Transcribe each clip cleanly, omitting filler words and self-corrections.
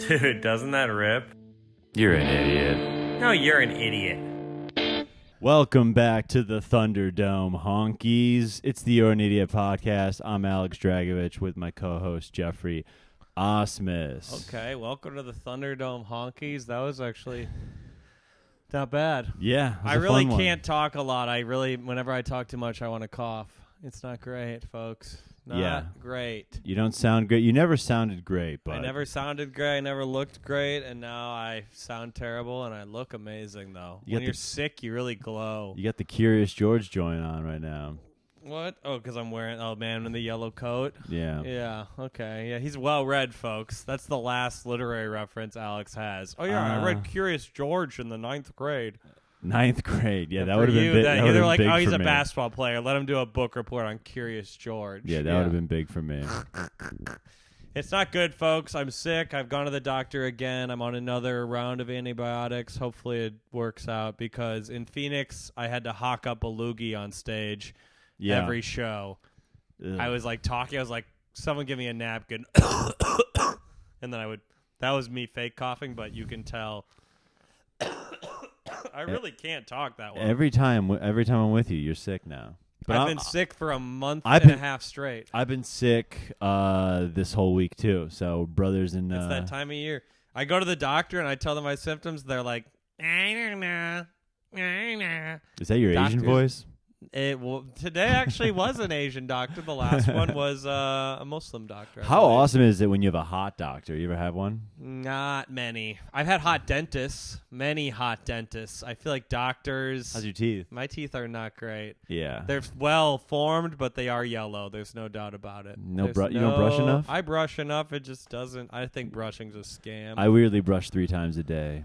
Dude, doesn't that rip? You're an idiot. No, you're an idiot. Welcome back to the Thunderdome Honkies. It's the You're an Idiot podcast. I'm Alex Dragovich with my co-host Geoffrey Osmus. Okay, welcome to the Thunderdome Honkies. That was actually not bad. Yeah, I really can't talk a lot. Whenever I talk too much, I want to cough. It's not great, folks. Not great. You don't sound great. You never sounded great, but I never sounded great. I never looked great, and now I sound terrible, and I look amazing, though. When you're sick, you really glow. You got the Curious George joint on right now. What? Oh, because I'm wearing, man in the yellow coat? Yeah. Yeah, okay. Yeah, he's well-read, folks. That's the last literary reference Alex has. Oh, yeah, I read Curious George in the 9th grade. 9th grade. Yeah, and that would have been big. They're like, big oh, he's a me. basketball player. Let him do a book report on Curious George. Yeah, that would have been big for me. It's not good, folks. I'm sick. I've gone to the doctor again. I'm on another round of antibiotics. Hopefully it works out because in Phoenix, I had to hawk up a loogie on stage every show. Ugh. I was like talking. I was like, someone give me a napkin. And then that was me fake coughing, but you can tell. I really can't talk that well. Every time I'm with you, you're sick now. But I've been sick for a month and a half straight. I've been sick this whole week too. So brothers and it's that time of year. I go to the doctor and I tell them my symptoms. They're like, I don't know. Is that your Asian voice? Today actually was an Asian doctor. The last one was a Muslim doctor. How awesome is it when you have a hot doctor? You ever have one? Not many. I've had hot dentists. Many hot dentists. I feel like doctors. How's your teeth? My teeth are not great. Yeah. They're well formed, but they are yellow. There's no doubt about it. You don't brush enough? I brush enough. It just doesn't. I think brushing's a scam. I weirdly brush 3 times a day.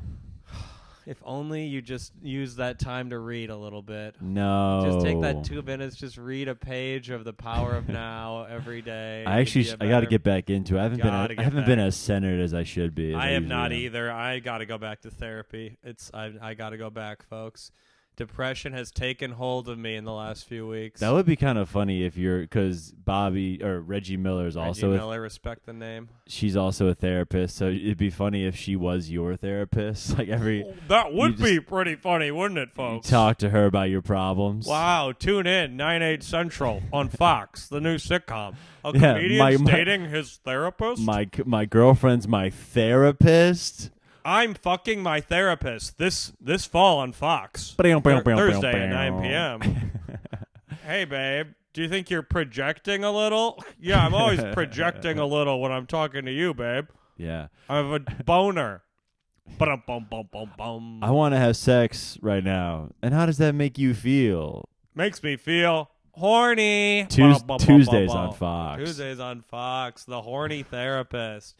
If only you just use that time to read a little bit. No. Just take that 2 minutes. Just read a page of The Power of Now every day. I got to get back into it. I haven't been as centered as I should be. I am not either. I got to go back to therapy. I got to go back, folks. Depression has taken hold of me in the last few weeks. That would be kind of funny because Reggie Miller is also respect the name. She's also a therapist, so it'd be funny if she was your therapist. Like that would be pretty funny, wouldn't it, folks? You talk to her about your problems. Wow, tune in 9/8 Central on Fox, the new sitcom. A comedian dating his therapist. My girlfriend's my therapist. I'm fucking my therapist this fall on Fox. Thursday at 9 p.m. Hey, babe, do you think you're projecting a little? Yeah, I'm always projecting a little when I'm talking to you, babe. Yeah. I have a boner. I want to have sex right now. And how does that make you feel? Makes me feel horny. Tuesdays on Fox. Tuesdays on Fox. The horny therapist.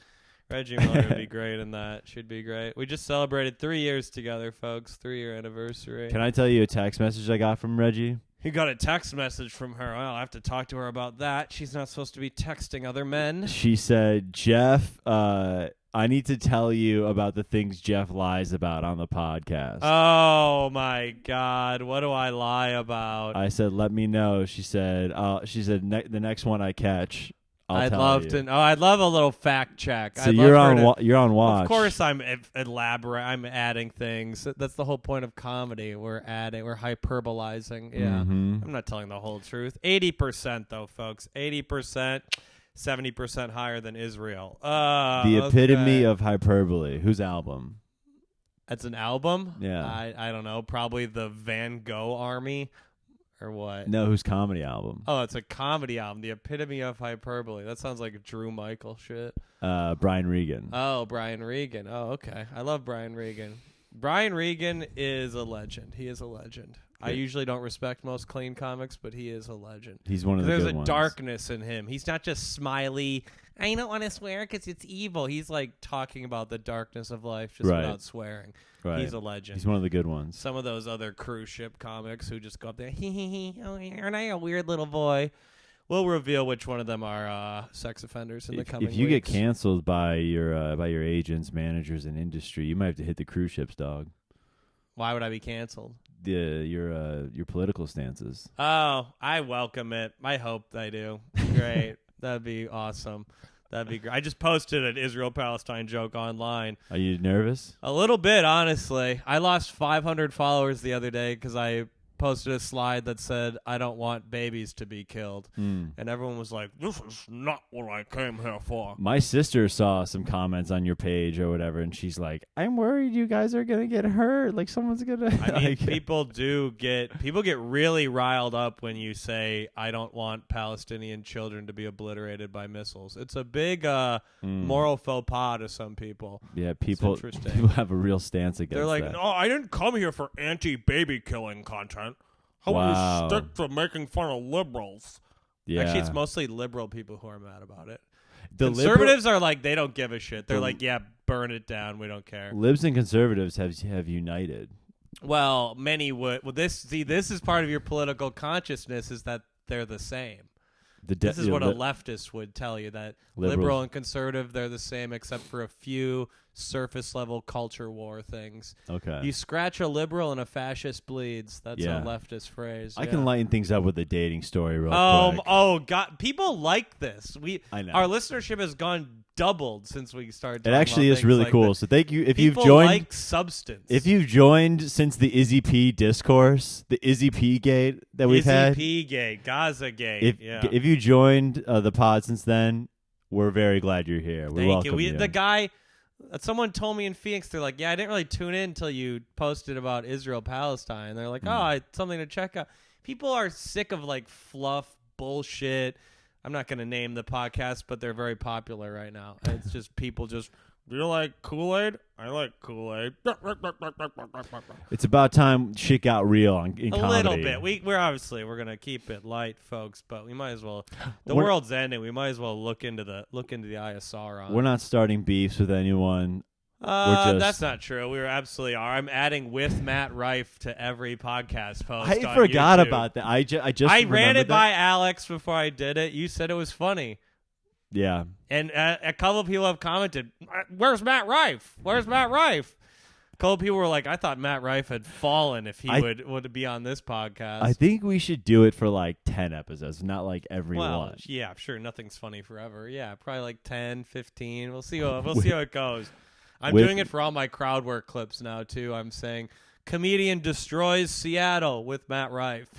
Reggie Miller would be great in that. Should be great. We just celebrated 3 years together, folks. 3-year anniversary. Can I tell you a text message I got from Reggie? You got a text message from her. Well, I'll have to talk to her about that. She's not supposed to be texting other men. She said, Jeff, I need to tell you about the things Jeff lies about on the podcast. Oh, my God. What do I lie about? I said, let me know. She said, the next one I catch, I'd love to know. I'd love a little fact check. So you're on watch. Of course, I'm elaborate. I'm adding things. That's the whole point of comedy. We're hyperbolizing. Yeah, I'm not telling the whole truth. 80% though, folks. 80%, 70% higher than Israel. The epitome of hyperbole. Whose album? That's an album. Yeah, I don't know. Probably the Van Gogh Army. Or what? No, whose comedy album? Oh, it's a comedy album. The epitome of hyperbole. That sounds like Drew Michael shit. Brian Regan. Oh, Brian Regan. Oh, okay. I love Brian Regan. Brian Regan is a legend. He is a legend. Yeah. I usually don't respect most clean comics, but he is a legend. He's one of the good ones. There's a darkness in him. He's not just smiley. I don't want to swear because it's evil. He's like talking about the darkness of life just without swearing. Right. He's a legend. He's one of the good ones. Some of those other cruise ship comics who just go up there, oh, aren't I a weird little boy? We'll reveal which one of them are sex offenders in the coming weeks. If you get canceled by your agents, managers, and industry, you might have to hit the cruise ships, dog. Why would I be canceled? Your political stances. Oh, I welcome it. I hope I do. Great. That'd be awesome. That'd be great. I just posted an Israel-Palestine joke online. Are you nervous? A little bit, honestly. I lost 500 followers the other day because I posted a slide that said, I don't want babies to be killed. And everyone was like, this is not what I came here for. My sister saw some comments on your page or whatever, and she's like, I'm worried you guys are going to get hurt. Like, someone's going to... I mean, people get really riled up when you say, I don't want Palestinian children to be obliterated by missiles. It's a big moral faux pas to some people. Yeah, people have a real stance against They're like, that. no, I didn't come here for anti-baby killing content. How about you stick to making fun of liberals? Yeah. Actually, it's mostly liberal people who are mad about it. Conservatives are like, they don't give a shit. They're like, yeah, burn it down. We don't care. Libs and conservatives have united. Well, many would. Well, this is part of your political consciousness is that they're the same. This is what a leftist would tell you, that liberal and conservative, they're the same except for a few surface-level culture war things. Okay. You scratch a liberal and a fascist bleeds. That's a leftist phrase. I can lighten things up with a dating story real quick. Oh, God. People like this. I know. Our listenership has doubled since we started talking It actually about is really like cool. this. So thank you. If People you've joined, like substance. If you've joined since the Izzy P discourse, the Izzy P gate that we've had. Izzy P gate, Gaza gate. If you joined the pod since then, we're very glad you're here. We welcome you. The guy... Someone told me in Phoenix, they're like, yeah, I didn't really tune in until you posted about Israel-Palestine. They're like, something to check out. People are sick of, like, fluff bullshit. I'm not going to name the podcast, but they're very popular right now. It's just people just, do you like Kool-Aid? I like Kool-Aid. It's about time shit got real in comedy. A little bit. We're going to keep it light, folks, but we might as well. The world's ending. We might as well look into the eye of Sauron. We're not starting beefs with anyone. That's not true. We absolutely are. I'm adding with Matt Rife to every podcast post. I forgot YouTube. about that. I ran it by Alex before I did it. You said it was funny. Yeah. And a couple of people have commented, where's Matt Rife? Where's Matt Rife? A couple of people were like, I thought Matt Rife had fallen if he would be on this podcast. I think we should do it for like 10 episodes, not like every one. Yeah, sure. Nothing's funny forever. Yeah, probably like 10, 15. We'll see how it goes. I'm doing it for all my crowd work clips now, too. I'm saying, comedian destroys Seattle with Matt Rife.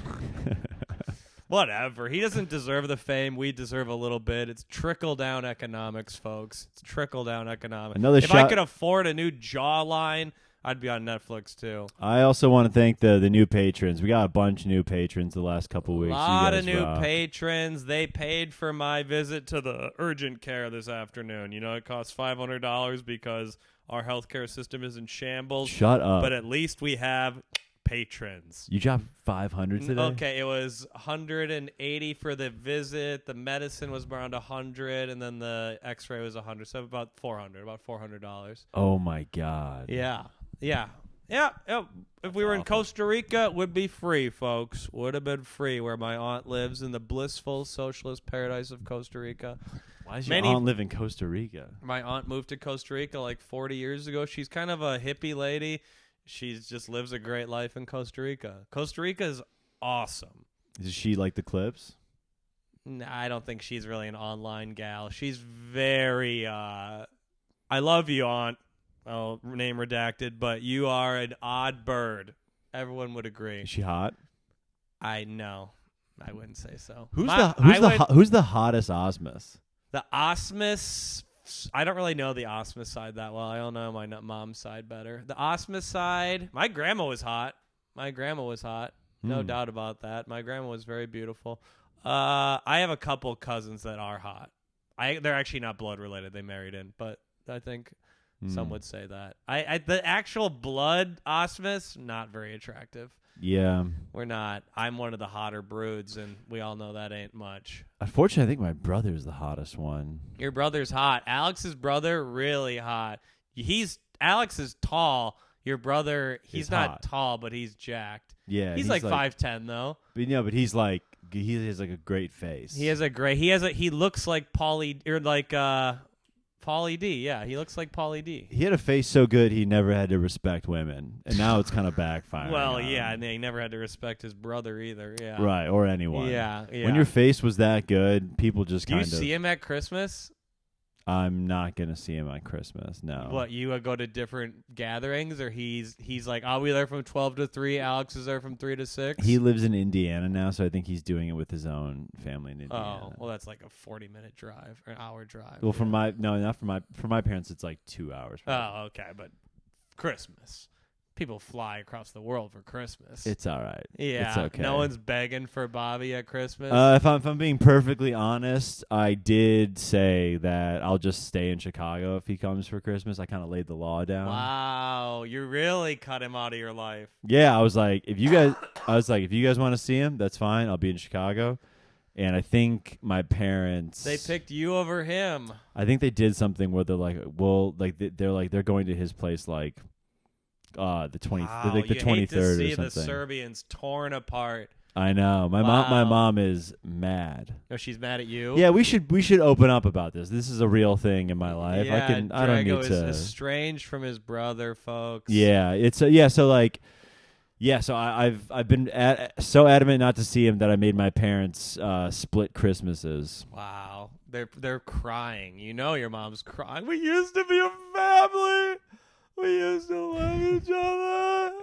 Whatever. He doesn't deserve the fame. We deserve a little bit. It's trickle-down economics, folks. It's trickle-down economics. If I could afford a new jawline, I'd be on Netflix, too. I also want to thank the new patrons. We got a bunch of new patrons the last couple weeks. A lot of new patrons. They paid for my visit to the urgent care this afternoon. You know, it costs $500 because our healthcare system is in shambles. Shut up. But at least we have patrons. You dropped 500 today? Okay, it was 180 for the visit. The medicine was around 100, and then the x-ray was 100. So about $400. Oh, my God. Yeah. If we were in Costa Rica, it would be free, folks. Would have been free where my aunt lives in the blissful socialist paradise of Costa Rica. Why does your aunt live in Costa Rica? My aunt moved to Costa Rica like 40 years ago. She's kind of a hippie lady. She just lives a great life in Costa Rica. Costa Rica is awesome. Does she like the clips? Nah, I don't think she's really an online gal. She's very, I love you, aunt. Oh, name redacted, but you are an odd bird. Everyone would agree. Is she hot? I wouldn't say so. Who's the hottest Osmus? The Osmus, I don't really know the Osmus side that well. I don't know my mom's side better. The Osmus side, my grandma was hot. No doubt about that. My grandma was very beautiful. I have a couple cousins that are hot. They're actually not blood related. They married in, but I think some would say that. The actual blood Osmus, not very attractive. Yeah. We're not. I'm one of the hotter broods, and we all know that ain't much. Unfortunately, I think my brother's the hottest one. Your brother's hot. Alex's brother, really hot. Alex is tall. Your brother, he's not hot. tall, but he's jacked. Yeah. He's like 5'10", though. But he's like, he has like a great face. He looks like Pauly D. Yeah, he looks like Pauly D. He had a face so good he never had to respect women, and now it's kind of backfiring. Well, yeah, and he never had to respect his brother either. Yeah, right, or anyone. Yeah. When your face was that good, people just kind of. Do you see him at Christmas? I'm not gonna see him on Christmas. No. What, you go to different gatherings, or he's like, I'll be there from 12 to 3. Alex is there from 3 to 6. He lives in Indiana now, so I think he's doing it with his own family in Indiana. Oh, well, that's like a 40-minute drive or an hour drive. Well, not for my parents, it's like 2 hours. Probably. Oh, okay, but Christmas. People fly across the world for Christmas. It's all right. Yeah, it's okay. No one's begging for Bobby at Christmas. If I'm being perfectly honest, I did say that I'll just stay in Chicago if he comes for Christmas. I kind of laid the law down. Wow, you really cut him out of your life. Yeah, I was like, if you guys want to see him, that's fine. I'll be in Chicago. And I think my parents, they picked you over him. I think they did something where they're like, well, like they're going to his place like the 20th, wow, like the 23rd hate to see or something. the Serbians torn apart. I know. My mom is mad. Oh, she's mad at you? Yeah, we should open up about this. This is a real thing in my life. Yeah, I don't need Drago to. is estranged from his brother, folks. Yeah, so I've been so adamant not to see him that I made my parents split Christmases. Wow, they're crying. You know your mom's crying. We used to be a family. We used to love each other.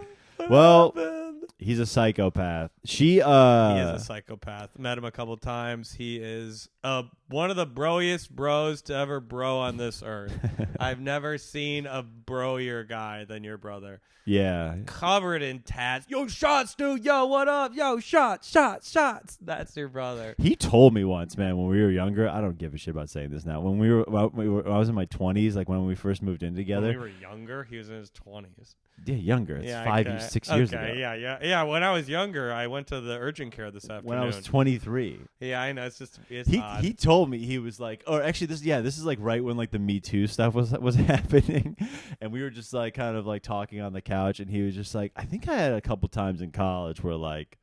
What happened? He's a psychopath. He is a psychopath. Met him a couple times. He is one of the broiest bros to ever bro on this earth. I've never seen a broier guy than your brother. Yeah. Covered in tats. Yo, shots, dude. Yo, what up? Yo, shots. That's your brother. He told me once, man, when we were younger. I don't give a shit about saying this now. When I was in my 20s, like when we first moved in together. When we were younger, he was in his 20s. Yeah, younger. It's 6 years ago. Yeah. When I was younger, I went to the urgent care this afternoon. When I was 23. Yeah, I know. It's odd. He told me, he was like, or actually this is like right when like the Me Too stuff was happening, and we were just like kind of like talking on the couch, and he was just like, I think I had a couple times in college where like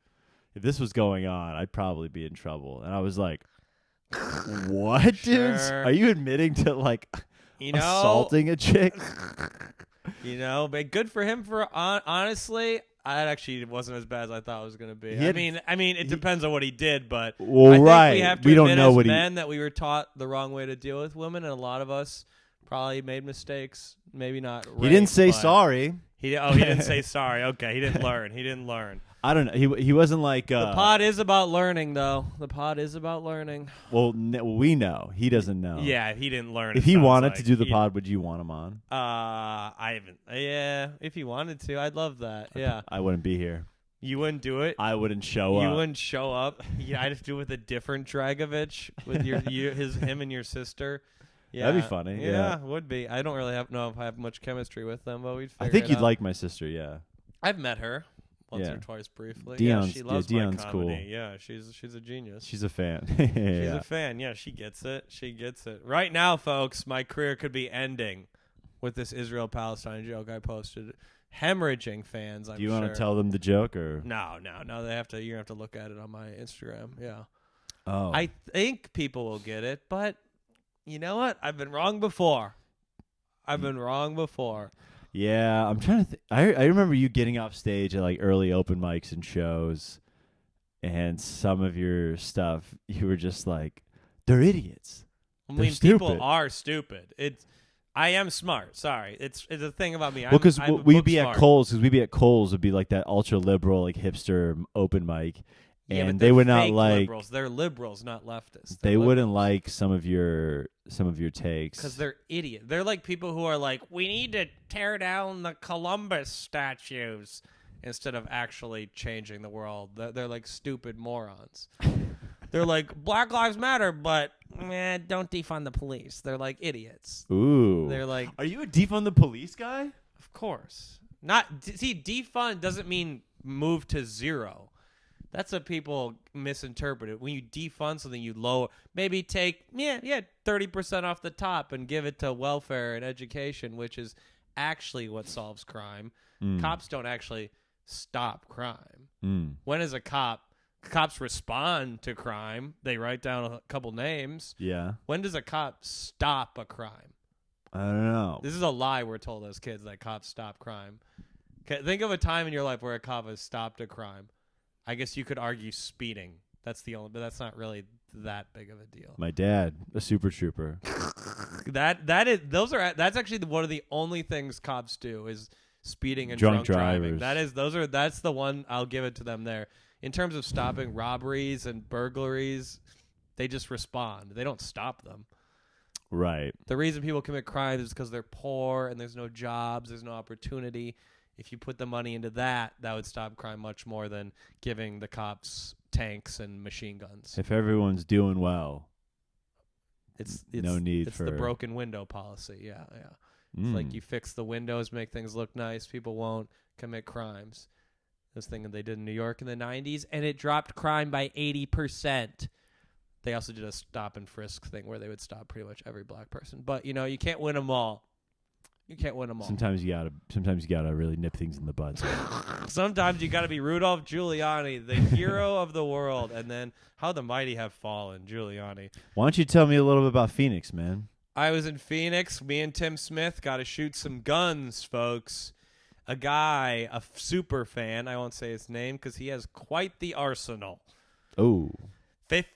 if this was going on, I'd probably be in trouble, and I was like, what, dudes? Are you admitting to like assaulting a chick? But good for him for honestly. I actually wasn't as bad as I thought it was going to be. I mean, it depends on what he did, but I think we have to admit as men that we were taught the wrong way to deal with women, and a lot of us probably made mistakes. Maybe not. He didn't say sorry. He didn't say sorry. Okay, he didn't learn. I don't know. He wasn't like. The pod is about learning, though. The pod is about learning. Well, we know he doesn't know. Yeah, he didn't learn. If he wanted to do the pod, would you want him on? I haven't. Yeah, if he wanted to, I'd love that. Yeah, I wouldn't be here. You wouldn't do it. I wouldn't show up. You wouldn't show up. Yeah, I'd have to do it with a different Dragovich, with him and your sister. Yeah, that'd be funny. Yeah, it would be. I don't really know if I have much chemistry with them, but we'd. I think you'd out. like my sister. Yeah, I've met her. Once or twice briefly. She loves Dion's my comedy. cool. Yeah, she's a genius. She's a fan. She's a fan. Yeah, she gets it. Right now, folks, my career could be ending with this Israel-Palestine joke I posted. Hemorrhaging fans, I'm sure. Do you want to tell them the joke or? No. They have to. You have to look at it on my Instagram. Yeah. Oh. I think people will get it, but you know what? I've been wrong before. Yeah, I'm trying to think. I remember you getting off stage at like early open mics and shows, and some of your stuff, you were just like, they're idiots. People are stupid. I am smart. Sorry, it's a thing about me. Well, because we'd be at Cole's. Would be like that ultra liberal, like hipster open mic. Yeah, and but they would not like liberals. They're liberals, not leftists. They wouldn't like some of your takes because they're idiots. They're like people who are like, we need to tear down the Columbus statues instead of actually changing the world. They're like stupid morons. They're like, Black Lives Matter, but don't defund the police. They're like idiots. Ooh. They're like, are you a defund the police guy? Of course. Defund doesn't mean move to zero. That's what people misinterpret it. When you defund something, you lower, maybe take 30% off the top and give it to welfare and education, which is actually what solves crime. Cops don't actually stop crime. When is cops respond to crime? They write down a couple names. Yeah. When does a cop stop a crime? I don't know. This is a lie we're told as kids, that cops stop crime. Think of a time in your life where a cop has stopped a crime. I guess you could argue speeding That's the only, but that's not really that big of a deal. My dad, a super trooper. That's actually one of the only things cops do is speeding and drunk driving. That's the one I'll give it to them there. In terms of stopping robberies and burglaries, they just respond. They don't stop them. Right. The reason people commit crimes is because they're poor and there's no jobs, there's no opportunity. If you put the money into that would stop crime much more than giving the cops tanks and machine guns. If everyone's doing well, it's no need it's for the broken window policy. Yeah. It's like you fix the windows, make things look nice, people won't commit crimes. This thing that they did in New York in the 90s, and it dropped crime by 80%. They also did a stop and frisk thing where they would stop pretty much every black person. But, you can't win them all. Sometimes you gotta really nip things in the bud. Sometimes you gotta be Rudolph Giuliani, the hero of the world. And then how the mighty have fallen, Giuliani. Why don't you tell me a little bit about Phoenix, man? I was in Phoenix. Me and Tim Smith got to shoot some guns, folks. A guy, a super fan, I won't say his name because he has quite the arsenal. Oh.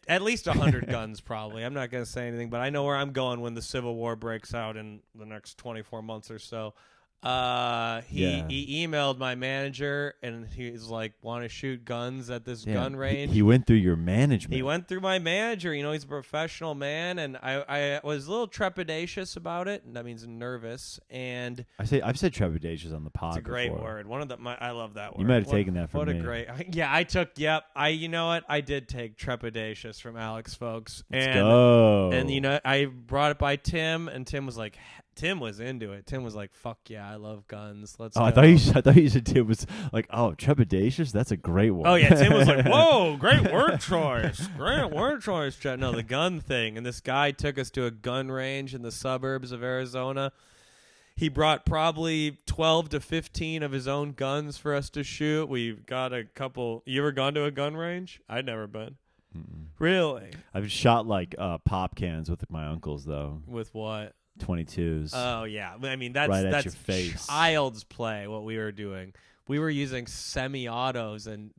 At least 100 guns, probably. I'm not going to say anything, but I know where I'm going when the Civil War breaks out in the next 24 months or so. He emailed my manager, and he's like, want to shoot guns at this gun range? He went through your management. He went through my manager. He's a professional man, and I was a little trepidatious about it, and that means nervous. And I've said trepidatious on the pod. It's a great before. word. I love that word. You might have taken that from me. What a great. I took. Yep. You know what? I did take trepidatious from Alex, folks. Let's go. And I brought it by Tim, and Tim was like. Tim was into it. Tim was like, "Fuck yeah, I love guns. Let's go." I thought you said Tim was like, "Oh, trepidatious. That's a great one." Oh yeah, Tim was like, "Whoa, great word choice. Great word choice." No, the gun thing. And this guy took us to a gun range in the suburbs of Arizona. He brought probably 12 to 15 of his own guns for us to shoot. We got a couple. You ever gone to a gun range? I'd never been. Mm-mm. Really? I've shot like pop cans with my uncles though. With what? 22s. Oh yeah, I mean that's right at your face. Child's play. What we were doing, we were using semi-autos and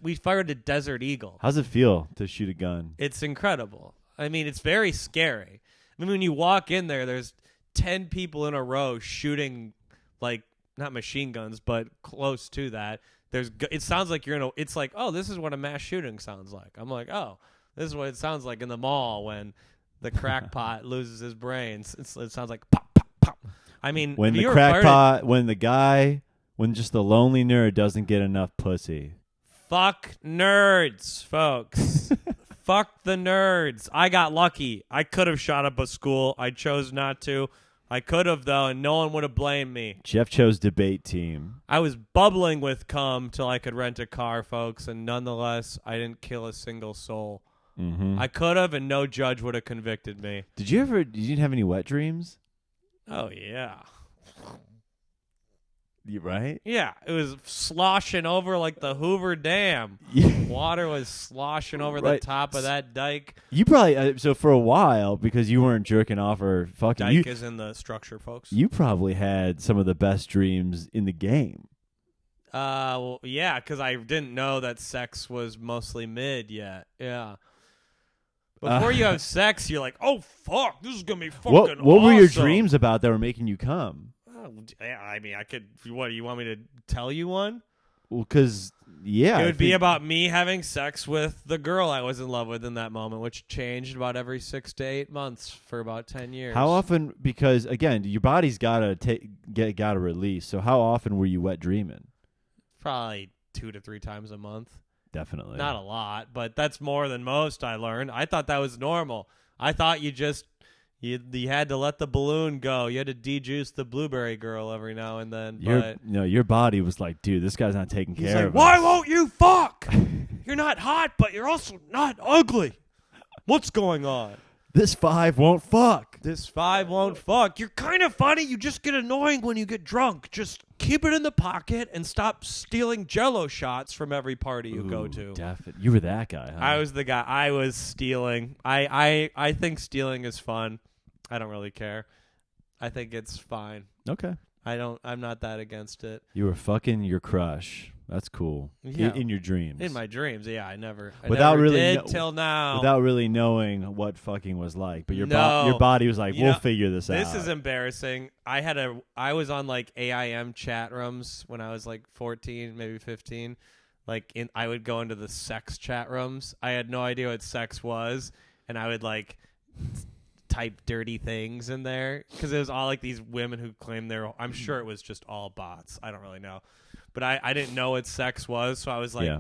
we fired a Desert Eagle. How's it feel to shoot a gun? It's incredible. I mean, it's very scary. I mean, when you walk in there, there's 10 people in a row shooting like not machine guns, but close to that. It sounds like you're in a. It's like, oh, this is what a mass shooting sounds like. I'm like, oh, this is what it sounds like in the mall when the crackpot loses his brains. It sounds like pop, pop, pop. I mean, when the crackpot, when just the lonely nerd doesn't get enough pussy. Fuck nerds, folks. Fuck the nerds. I got lucky. I could have shot up a school. I chose not to. I could have, though, and no one would have blamed me. Jeff chose debate team. I was bubbling with cum till I could rent a car, folks, and nonetheless, I didn't kill a single soul. Mm-hmm. I could have, and no judge would have convicted me. Did you have any wet dreams? Oh, yeah. You right? Yeah, it was sloshing over like the Hoover Dam. Water was sloshing over the top of that dike. You probably, so for a while, because you weren't jerking off or fucking. Dike is in the structure, folks. You probably had some of the best dreams in the game. Well, yeah, because I didn't know that sex was mostly mid yet. Yeah. Before you have sex, you're like, oh, fuck, this is going to be fucking awesome. What were your dreams about that were making you come? Yeah, I mean, I could. What, you want me to tell you one? Well, because, yeah. It would be about me having sex with the girl I was in love with in that moment, which changed about every 6 to 8 months for about 10 years. How often? Because, again, your body's got to release. So how often were you wet dreaming? Probably 2 to 3 times a month. Definitely. Not a lot, but that's more than most, I learned. I thought that was normal. I thought you had to let the balloon go. You had to de-juice the blueberry girl every now and then. Your body was like, dude, this guy's not taking care of us. Why won't you fuck? You're not hot, but you're also not ugly. What's going on? This 5 won't fuck. This 5 won't fuck. You're kind of funny. You just get annoying when you get drunk. Just keep it in the pocket and stop stealing Jell-O shots from every party you go to. Definitely. You were that guy, huh? I was the guy. I was stealing. I think stealing is fun. I don't really care. I think it's fine. Okay. I'm not that against it. You were fucking your crush. That's cool. Yeah. In your dreams. In my dreams, yeah. I never really did till now. Without really knowing what fucking was like. But your body was like, we'll figure this out. This is embarrassing. I was on like AIM chat rooms when I was like 14, maybe 15. I would go into the sex chat rooms. I had no idea what sex was, and I would like type dirty things in there because it was all like these women who claimed I'm sure it was just all bots. I don't really know. But I didn't know what sex was, so I was like,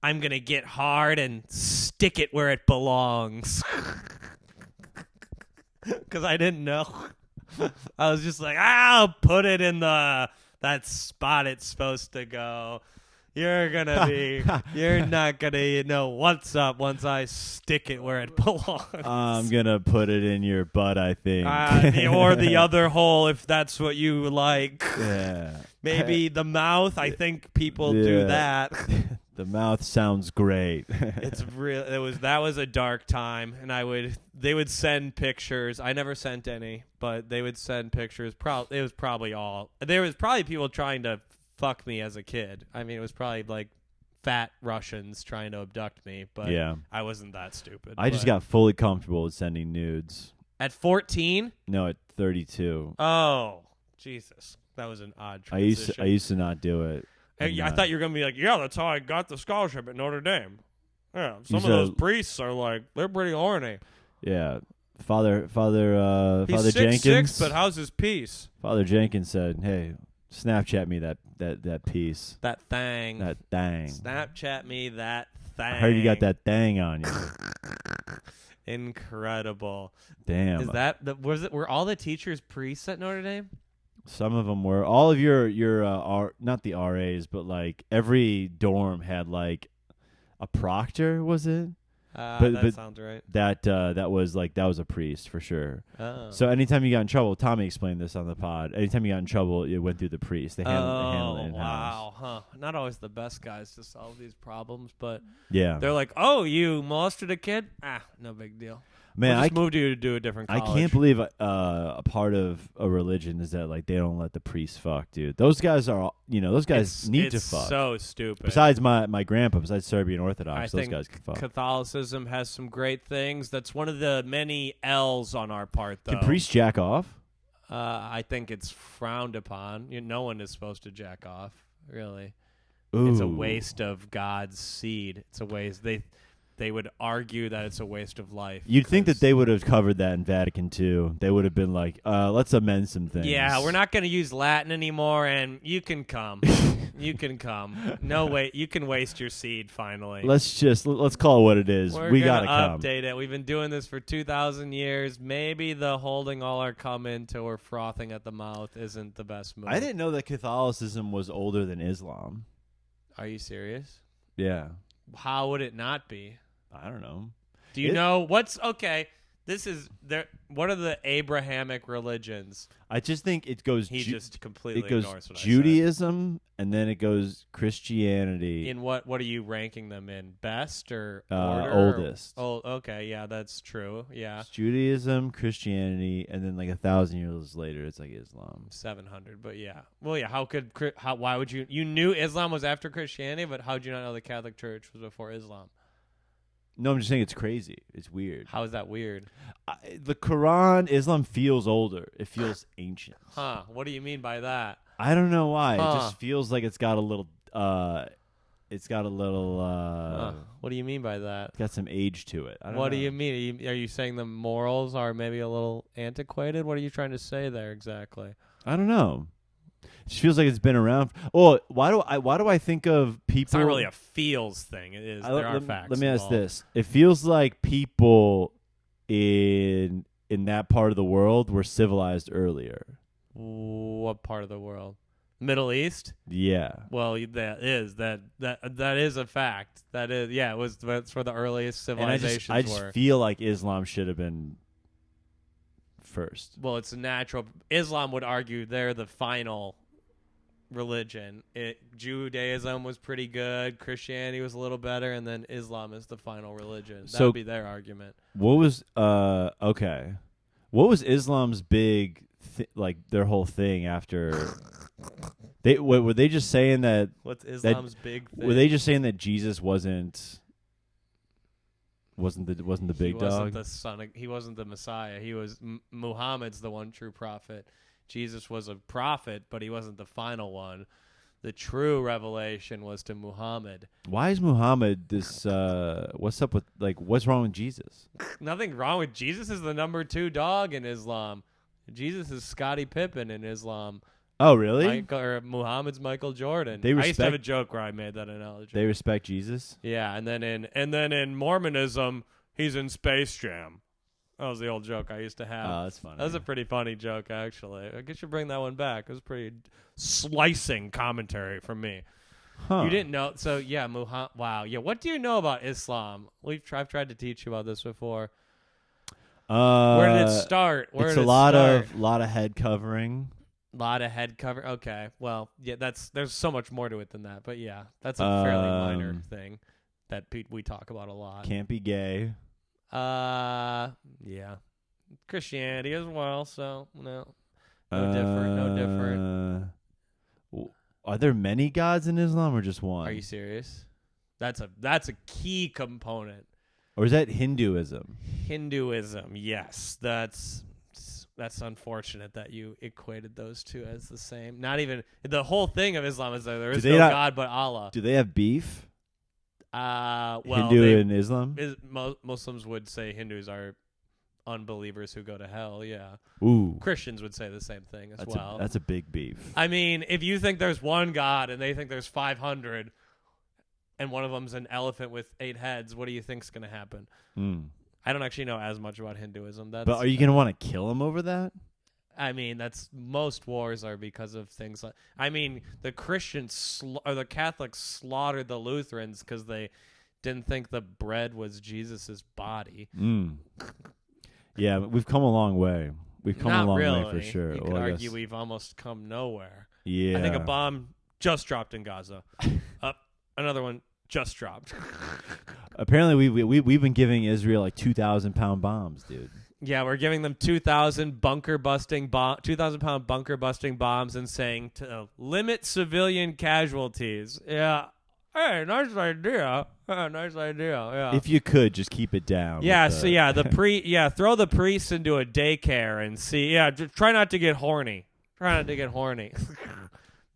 I'm going to get hard and stick it where it belongs. Because I didn't know. I was just like, I'll put it in that spot it's supposed to go. You're not going to know what's up once I stick it where it belongs. I'm going to put it in your butt, I think. Or the other hole if that's what you like. Yeah. Maybe the mouth. I think people do that. The mouth sounds great. It's real. That was a dark time, and they would send pictures. I never sent any, but they would send pictures. It was probably all. There was probably people trying to fuck me as a kid. I mean, it was probably like fat Russians trying to abduct me, but I wasn't that stupid. I just got fully comfortable with sending nudes. At 14? No, at 32. Oh, Jesus. That was an odd transition. I used to not do it. I thought you were going to be like, yeah, that's how I got the scholarship at Notre Dame. Yeah, some of those priests are like, they're pretty horny. Yeah. Father He's Jenkins. 6'6", but how's his piece? Father Jenkins said, hey, Snapchat me that piece. That thing. That thing. Snapchat me that thing. I heard you got that thing on you. Incredible. Damn. Is were all the teachers priests at Notre Dame? Some of them were. All of your not the RAs, but like every dorm had like a proctor, was it? That sounds right. That was a priest for sure. Oh. So anytime you got in trouble, Tommy explained this on the pod. Anytime you got in trouble, it went through the priest. They handled it in-house. Wow, huh? Not always the best guys to solve these problems, but they're like, oh, you molested a kid? No big deal. Man, I moved you to do a different college. I can't believe a part of a religion is that like they don't let the priests fuck, dude. Those guys are, those guys need to fuck. It's so stupid. Besides my grandpa, besides Serbian Orthodox, those guys can fuck. Catholicism has some great things. That's one of the many L's on our part, though. Can priests jack off? I think it's frowned upon. No one is supposed to jack off, really. Ooh. It's a waste of God's seed. It's a waste. They would argue that it's a waste of life. You'd think that they would have covered that in Vatican II. They would have been like, let's amend some things. Yeah, we're not going to use Latin anymore, and you can come. You can come. No, wait, you can waste your seed, finally. Let's call it what it is. We got to come. Update it. We've been doing this for 2,000 years. Maybe the holding all our cum into or frothing at the mouth isn't the best move. I didn't know that Catholicism was older than Islam. Are you serious? Yeah. How would it not be? I don't know. Do you know what's okay? This is there. What are the Abrahamic religions? I just think it goes. He just completely ignores what Judaism, and then it goes Christianity. In what are you ranking them in? Best or oldest? Okay, yeah, that's true. Yeah, it's Judaism, Christianity, and then like 1,000 years later, it's like Islam. 700, but yeah. Well, yeah. Why would you? You knew Islam was after Christianity, but how did you not know the Catholic Church was before Islam? No, I'm just saying it's crazy. It's weird. How is that weird? The Quran, Islam feels older. It feels ancient. Huh. What do you mean by that? I don't know why. Huh. It just feels like it's got a little. What do you mean by that? It's got some age to it. What do you mean? Are you saying the morals are maybe a little antiquated? What are you trying to say there exactly? I don't know. It just feels like it's been around. Oh, why do I think of people? It's not really a feels thing. It is. There are facts. Let me ask this: it feels like people in that part of the world were civilized earlier. What part of the world? Middle East? Yeah. Well, that is a fact. That is, yeah. That's where the earliest civilizations were. I just feel like Islam should have been first. Well, it's a natural. Islam would argue they're the final religion. Judaism was pretty good, Christianity was a little better, and then Islam is the final religion. That would be their argument. What was Islam's big like their whole thing after were they just saying that what's Islam's big thing? Were they just saying that Jesus wasn't the big dog? He wasn't the Messiah. He was Muhammad's the one true prophet. Jesus was a prophet, but he wasn't the final one. The true revelation was to Muhammad. Why is Muhammad this? What's up with what's wrong with Jesus? Nothing wrong with Jesus. Is the number 2 dog in Islam. Jesus is Scottie Pippen in Islam. Oh, really? Muhammad's Michael Jordan. I used to have a joke where I made that analogy. They respect Jesus? Yeah, and then in Mormonism, he's in Space Jam. That was the old joke I used to have. Oh, that's funny. That was a pretty funny joke, actually. I guess you bring that one back. It was pretty slicing commentary from me. Huh. You didn't know. So, yeah, wow. Yeah, what do you know about Islam? I've tried to teach you about this before. Where did it start? It's a lot of head covering. A lot of head cover. Okay. Well, yeah, there's so much more to it than that. But, yeah, that's a fairly minor thing that we talk about a lot. Can't be gay. Yeah. Christianity as well, so no different. Are there many gods in Islam or just one? Are you serious? That's a key component. Or is that Hinduism? Hinduism, yes. That's unfortunate that you equated those two as the same. Not even the whole thing of Islam is that there is no God but Allah. Do they have beef? Well, Hindu and Islam? Muslims would say Hindus are unbelievers who go to hell, yeah. Ooh. Christians would say the same thing as well. That's a big beef. I mean, if you think there's one God and they think there's 500 and one of them's an elephant with 8 heads, what do you think's going to happen? I don't actually know as much about Hinduism. But are you going to want to kill them over that? I mean, most wars are because of things like. I mean, the Christians or the Catholics slaughtered the Lutherans because they didn't think the bread was Jesus's body. Yeah, we've come a long way. We've come a long way for sure. You could argue we've almost come nowhere. Yeah, I think a bomb just dropped in Gaza. Another one just dropped. Apparently, we've been giving Israel like 2,000-pound bombs, dude. Yeah, we're giving them 2,000 2,000-pound bunker busting bombs and saying to limit civilian casualties. Yeah. Hey, nice idea. Nice idea. Yeah. If you could just keep it down. Yeah. So throw the priests into a daycare and see. Yeah. Just try not to get horny.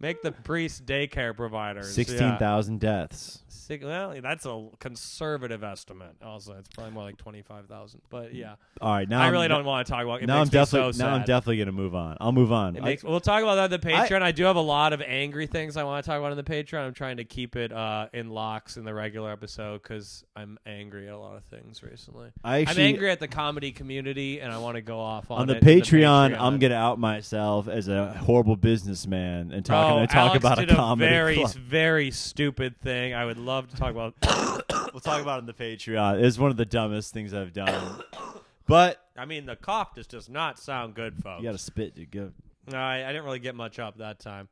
Make the priest daycare providers. 16,000 deaths. Well, that's a conservative estimate. Also, it's probably more like 25,000. But yeah. All right, now I really don't want to talk about it. Now I'm definitely gonna move on. I'll move on. We'll talk about that in the Patreon. I do have a lot of angry things I want to talk about in the Patreon. I'm trying to keep it in locks in the regular episode because I'm angry at a lot of things recently. I'm angry at the comedy community, and I want to go off on the Patreon. I'm gonna out myself as a horrible businessman and talk about a comedy. Very, very stupid thing. I would love to talk about. We'll talk about it in the Patreon. It's one of the dumbest things I've done. But I mean, the cough just does not sound good, folks. You got to spit, dude. Go. No, I didn't really get much up that time.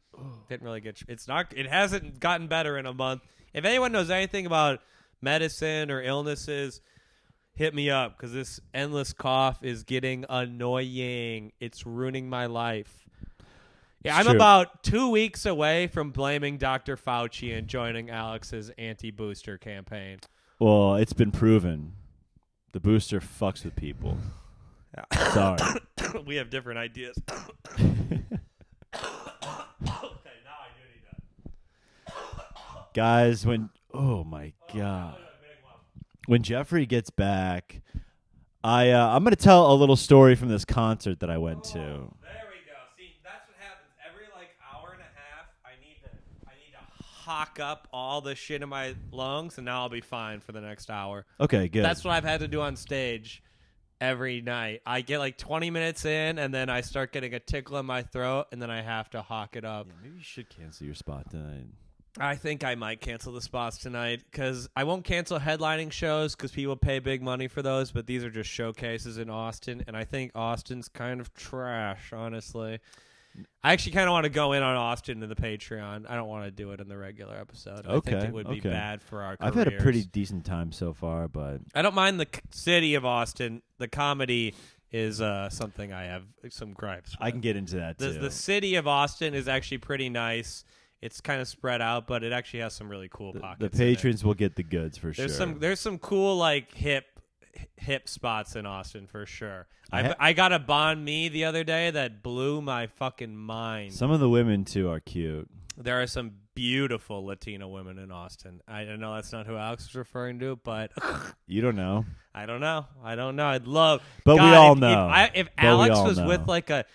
Didn't really get. It's not. It hasn't gotten better in a month. If anyone knows anything about medicine or illnesses, hit me up because this endless cough is getting annoying. It's ruining my life. Yeah, I'm about 2 weeks away from blaming Dr. Fauci and joining Alex's anti-booster campaign. Well, it's been proven. The booster fucks with people. Yeah. Sorry. We have different ideas. Okay, now I do need that. Guys, oh my God. When Geoffrey gets back, I'm going to tell a little story from this concert that I went to. There we go. See, that's what happens. Every hour and a half, I need to hock up all the shit in my lungs, and now I'll be fine for the next hour. Okay, good. That's what I've had to do on stage every night. I get 20 minutes in, and then I start getting a tickle in my throat, and then I have to hawk it up. Yeah, maybe you should cancel your spot tonight. I think I might cancel the spots tonight because I won't cancel headlining shows because people pay big money for those, but these are just showcases in Austin, and I think Austin's kind of trash, honestly. I actually kind of want to go in on Austin in the Patreon. I don't want to do it in the regular episode. Okay, I think it would be bad for our careers. I've had a pretty decent time so far, but I don't mind the city of Austin. The comedy is something I have some gripes with. I can get into that too. The city of Austin is actually pretty nice. It's kind of spread out, but it actually has some really cool pockets. The patrons will get the goods for sure. There's some cool like hip spots in Austin for sure. I got a Banh Mi the other day that blew my fucking mind. Some of the women too are cute. There are some beautiful Latino women in Austin. I know that's not who Alex was referring to, but you don't know. I don't know. I'd love. But God, we all know. If Alex was with like a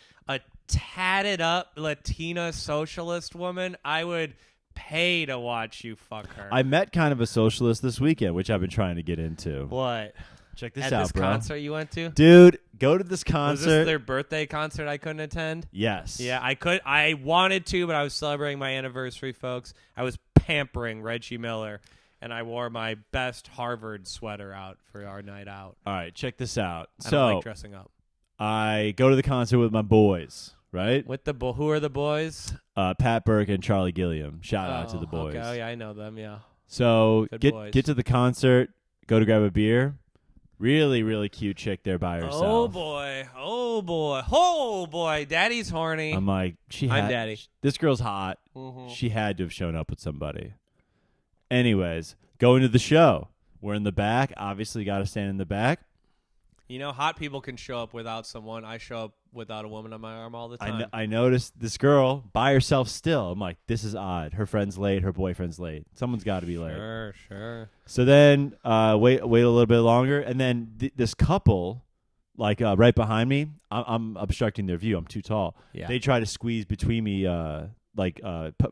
tatted up Latina socialist woman, I would pay to watch you fuck her. I met kind of a socialist this weekend, which I've been trying to get into. What? Check this At out, this bro. concert you went to? Dude, go to this concert. Was this their birthday concert I couldn't attend? Yes. Yeah, I wanted to, but I was celebrating my anniversary, folks. I was pampering Reggie Miller, and I wore my best Harvard sweater out for our night out. All right, check this out. I don't like dressing up. I go to the concert with my boys, right? With who are the boys? Pat Burke and Charlie Gilliam. Shout out to the boys. Okay, oh, yeah, I know them, yeah. So Good get to the concert, go to grab a beer. Really, really cute chick there by herself. Oh boy. Daddy's horny. I'm like, I'm daddy. This girl's hot. Mm-hmm. She had to have shown up with somebody. Anyways, going to the show. We're in the back. Obviously, got to stand in the back. You know, hot people can show up without someone. I show up without a woman on my arm all the time. I noticed this girl by herself still. I'm like, this is odd. Her friend's late. Her boyfriend's late. Someone's got to be late. Sure. So then wait a little bit longer. And then this couple, like right behind me, I'm obstructing their view. I'm too tall. Yeah. They try to squeeze between me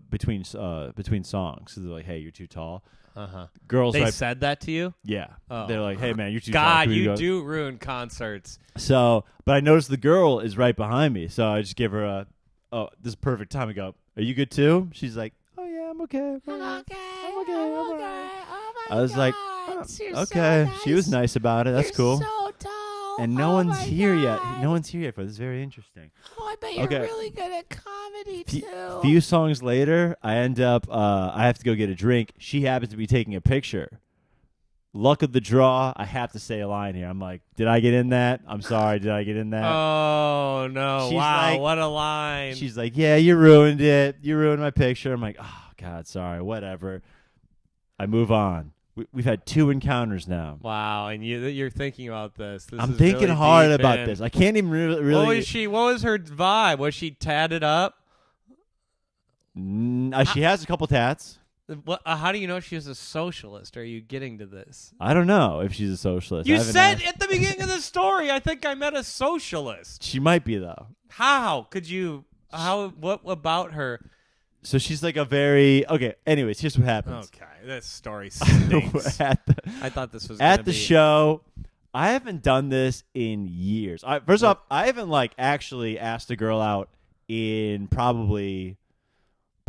between songs. So they're like, hey, you're too tall. Uh-huh. Girls, they said that to you? Yeah. Oh. They're like, hey, man, you're too tall. God, you do ruin concerts. So, but I noticed the girl is right behind me. So I just give her this is perfect time. I go, are you good too? She's like, oh, yeah, I'm okay. I'm okay. Oh, my I was like, oh, okay. So nice. She was nice about it. That's cool. So tall. And no one's here yet. No one's here yet, but it's very interesting. Oh, I bet you're really good at comedy, too. Few songs later, I end up, I have to go get a drink. She happens to be taking a picture. Luck of the draw, I have to say a line here. I'm like, did I get in that? I'm sorry, did I get in that? Oh, no. She's wow, like, what a line. She's like, yeah, you ruined it. You ruined my picture. I'm like, oh, God, sorry, whatever. I move on. We've had 2 encounters now. Wow, and you're thinking about this. I'm thinking really hard about this. I can't even really. What was her vibe? Was she tatted up? She has a couple tats. How do you know she's a socialist? Are you getting to this? I don't know if she's a socialist. You said at the beginning of the story, I think I met a socialist. She might be, though. How could you? What about her? So she's like a very okay. Anyways, here's what happens. Okay, this story stinks. I thought this was at the show. I haven't done this in years. First off, I haven't actually asked a girl out in probably.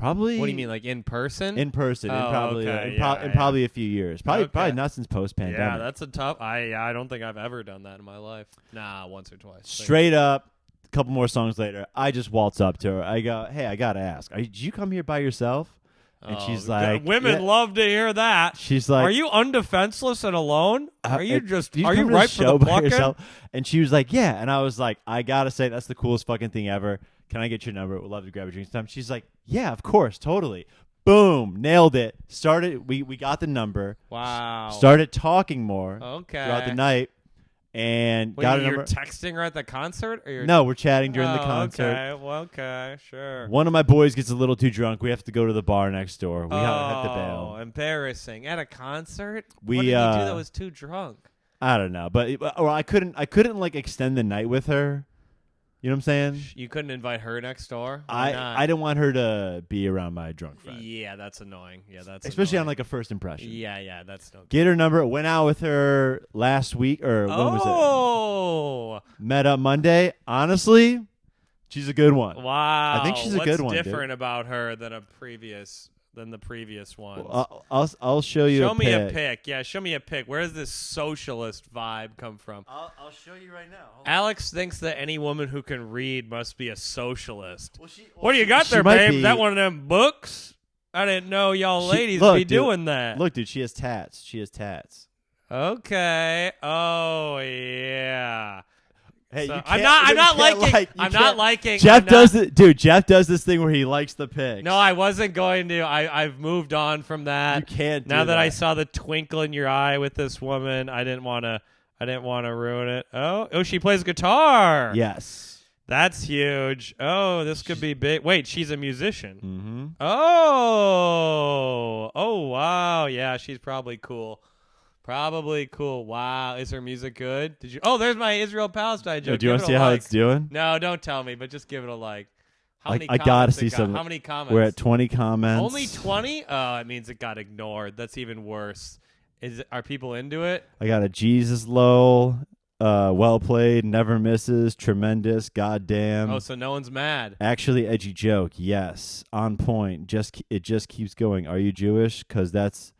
What do you mean, like in person? In person, okay. in probably a few years. Probably not since post-pandemic. Yeah, that's a tough. I don't think I've ever done that in my life. Nah, once or twice. Straight up. Couple more songs later, I just waltz up to her. I go, hey, I gotta ask, did you come here by yourself? And she's like, women love to hear that. She's like, are you undefenseless and alone? Are you are ripe for the plucking? And she was like, yeah. And I was like, I gotta say, that's the coolest fucking thing ever. Can I get your number? Would love to grab a drink sometime. She's like, yeah, of course, totally. Boom, nailed it. We got the number. Wow. Started talking more. Okay. Throughout the night. And got a number. You're texting her at the concert? Or No, we're chatting during the concert. Okay, well, okay, sure. One of my boys gets a little too drunk. We have to go to the bar next door. We have to bail. Oh, embarrassing. At a concert? What did you do that was too drunk? I don't know, but I couldn't extend the night with her. You know what I'm saying? You couldn't invite her next door? I didn't want her to be around my drunk friend. Yeah, that's annoying. Yeah, that's especially annoying. on a first impression. Yeah, that's no good. Get her number. Went out with her last week when was it? Met up Monday. Honestly, she's a good one. Wow. I think she's a good one. What's different about her than the previous ones? Well, I'll show you. Show me a pic. Yeah, show me a pic. Where does this socialist vibe come from? I'll show you right now. Alex thinks that any woman who can read must be a socialist. What do you got there, babe? Is that one of them books? I didn't know y'all ladies be doing that. Look, dude, she has tats. Okay. Oh, yeah. Hey, So you I'm can't- not you can't liking. like- you I'm not can't- liking. Jeff I'm not- does it, dude. Jeff does this thing where he likes the pics. No, I wasn't going to. I've moved on from that. You can't. Now do that I saw the twinkle in your eye with this woman, I didn't want to ruin it. Oh, she plays guitar. Yes. That's huge. Oh, this could be big. Wait, she's a musician. Mm-hmm. Oh, wow. Yeah, she's probably cool. Probably cool. Wow, is her music good? Did you? Oh, there's my Israel-Palestine joke. Do you want to see how it's doing? No, don't tell me, but just give it a like. How many I gotta comments see it got? some. How many comments? We're at 20 comments. Only 20? Oh, it means it got ignored. That's even worse. Are people into it? I got a Jesus lol. Well played. Never misses. Tremendous. Goddamn. Oh, so no one's mad. Actually, edgy joke. Yes. On point. It just keeps going. Are you Jewish? Because that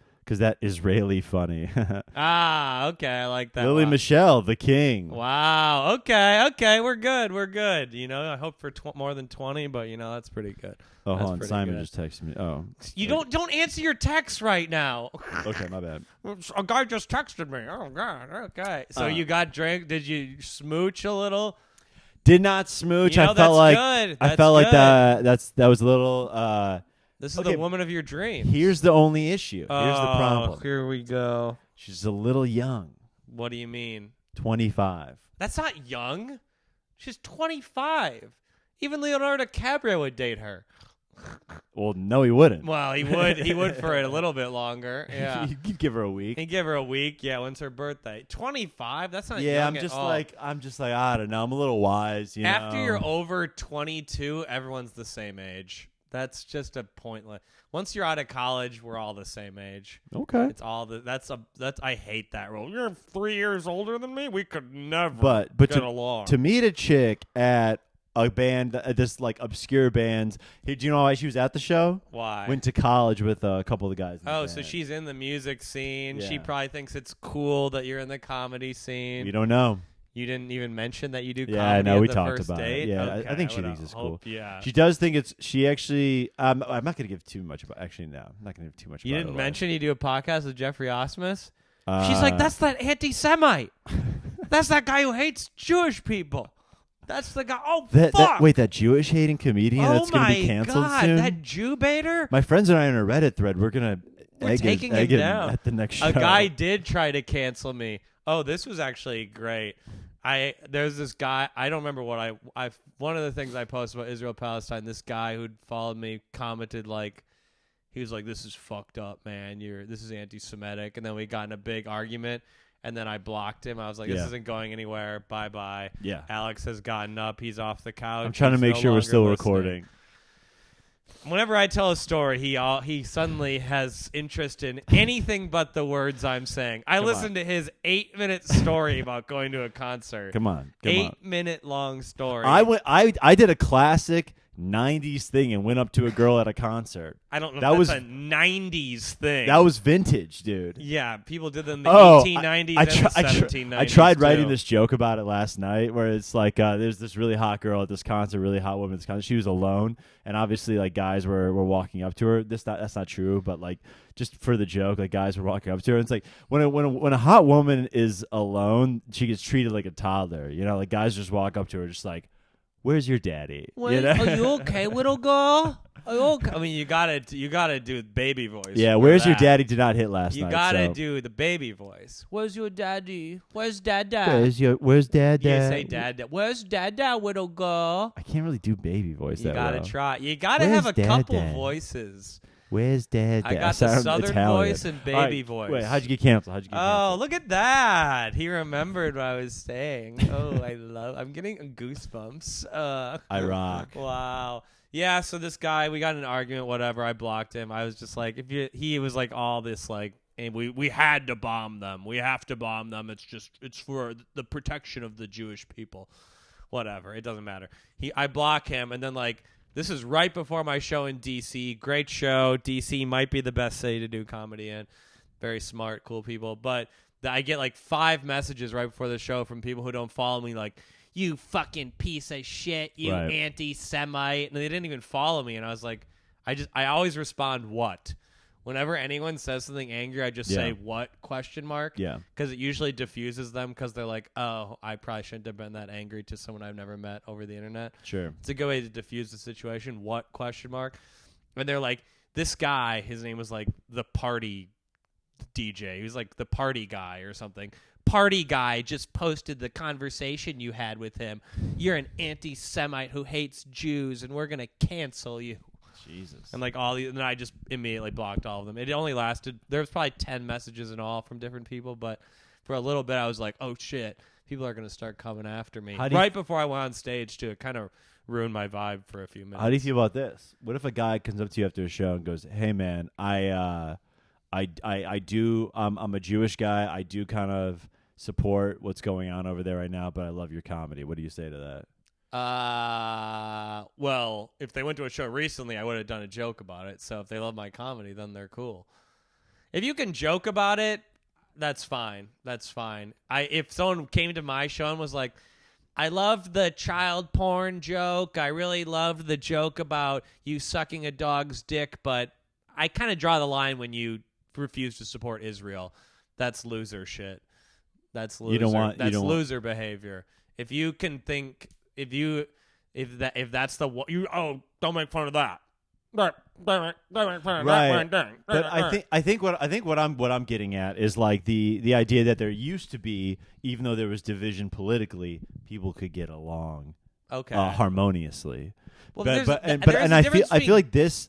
Israeli funny. Ah, okay. I like that. Lily Wow. Michelle, the king. Wow. Okay. We're good. You know, I hope for more than 20, but you know that's pretty good. Oh, That's hold on. pretty Simon good. just texted me. Oh, You don't answer your text right now. okay, my bad. A guy just texted me. Oh God. Okay. So you got drink? Did you smooch a little? Did not smooch. You know, I felt like good. I That's felt like good. that was a little. This is Okay, the woman of your dreams. Here's the only issue. Here's the problem. Here we go. She's a little young. What do you mean? 25. That's not young. She's 25. Even Leonardo DiCaprio would date her. Well, no, he wouldn't. Well, he would. He would for a little bit longer. Yeah. You'd give her a week. He'd give her a week. Yeah. When's her birthday? 25. That's not. Yeah, young at all. I'm just like I don't know. I'm a little wise. You After know? you're over 22, everyone's the same age. That's just a pointless. Once you're out of college, we're all the same age. Okay. It's all that's I hate that rule. You're 3 years older than me. We could never But get to, along. to meet a chick at a band, this like obscure bands. Hey, do you know why she was at the show? Why? Went to college with a couple of the guys. In the Oh, band. so she's in the music scene. Yeah. She probably thinks it's cool that you're in the comedy scene. You don't know. You didn't even mention that you do comedy. Yeah, I know. at We the talked first about date? it. Yeah, Okay, I think she would thinks it's cool. hope- Yeah. She does think it's. She actually. I'm not going to give too much about. Actually, no. I'm not going to give too much. You about didn't her mention you do a podcast with Geoffrey Osmus? life. She's like, that's that anti-Semite. That's that guy who hates Jewish people. That's the guy. Oh, fuck. Wait, that Jewish hating comedian oh that's going to be my canceled God, soon. that Jew baiter? My friends and I are in a Reddit thread. We're gonna taking egg him down. at the next show. A guy did try to cancel me. Oh, this was actually great. There's this guy. I don't remember what I. One of the things I posted about Israel Palestine. This guy who'd followed me commented like, he was like, "This is fucked up, man. This is anti-Semitic." And then we got in a big argument. And then I blocked him. I was like, "This Yeah. isn't going anywhere. Bye bye." Yeah. Alex has gotten up. He's off the couch. I'm trying to He's make no sure we're longer still listening. recording. Whenever I tell a story, he suddenly has interest in anything but the words I'm saying. I listened to his 8-minute story about going to a concert. Come on. 8-minute long story. I did a classic 90s thing and went up to a girl at a concert. I don't know that if was that's a 90s thing. That was vintage, dude. Yeah, people did them in the 1890s and the 1790s. I tried writing too. this joke about it last night where it's like there's this really hot girl at this concert, really hot woman at this concert. She was alone, and obviously like guys were walking up to her. That's not true, but like just for the joke, like guys were walking up to her. And it's like when a hot woman is alone, she gets treated like a toddler. You know, like guys just walk up to her just like, "Where's your daddy?" You know? Are you okay, little girl? Are you okay? I mean, you gotta do baby voice. Yeah, for "Where's your that. daddy?" did not hit last You night. gotta so. do the baby voice. Where's your daddy? Where's dada? Where's dad? You say dada. Where's dada, little girl? I can't really do baby voice. You that gotta well. try. You gotta Where's have a couple dada? voices. Where's dad? I got the sound southern Italian. voice and baby All right, voice. Wait, how'd you get canceled? Oh, look at that! He remembered what I was saying. Oh, I'm getting goosebumps. I rock. Wow. Yeah. So this guy, we got in an argument. Whatever. I blocked him. I was just like, he was like all this like, and we had to bomb them. We have to bomb them. It's for the protection of the Jewish people. Whatever. It doesn't matter. I block him, and then like. This is right before my show in D.C. Great show. D.C. might be the best city to do comedy in. Very smart, cool people. But I get like 5 messages right before the show from people who don't follow me like, "You fucking piece of shit, you Right. anti-Semite." And they didn't even follow me. And I was like, I always respond, "What? Whenever anyone says something angry, I just say what ? Yeah. Because it usually diffuses them because they're like, oh, I probably shouldn't have been that angry to someone I've never met over the internet. Sure. It's a good way to diffuse the situation. What ? And they're like, this guy, his name was like the party DJ. He was like the party guy or something. Party guy just posted the conversation you had with him. You're an anti-Semite who hates Jews, and we're going to cancel you. Jesus. And like and I just immediately blocked all of them. It only lasted, there was probably 10 messages in all from different people, but for a little bit I was like, oh shit, people are going to start coming after me. Right before I went on stage too. It kind of ruined my vibe for a few minutes. How do you feel about this? What if a guy comes up to you after a show and goes, hey man, I'm a Jewish guy. I do kind of support what's going on over there right now, but I love your comedy. What do you say to that? Well, if they went to a show recently, I would have done a joke about it. So if they love my comedy, then they're cool. If you can joke about it, that's fine. That's fine. If someone came to my show and was like, I loved the child porn joke. I really loved the joke about you sucking a dog's dick, but I kind of draw the line when you refuse to support Israel. That's loser shit. That's loser. That's loser behavior. If you can think, if that's the don't make fun of that. Right. But I think what I'm getting at is like the idea that there used to be, even though there was division politically, people could get along harmoniously. Well, I feel like this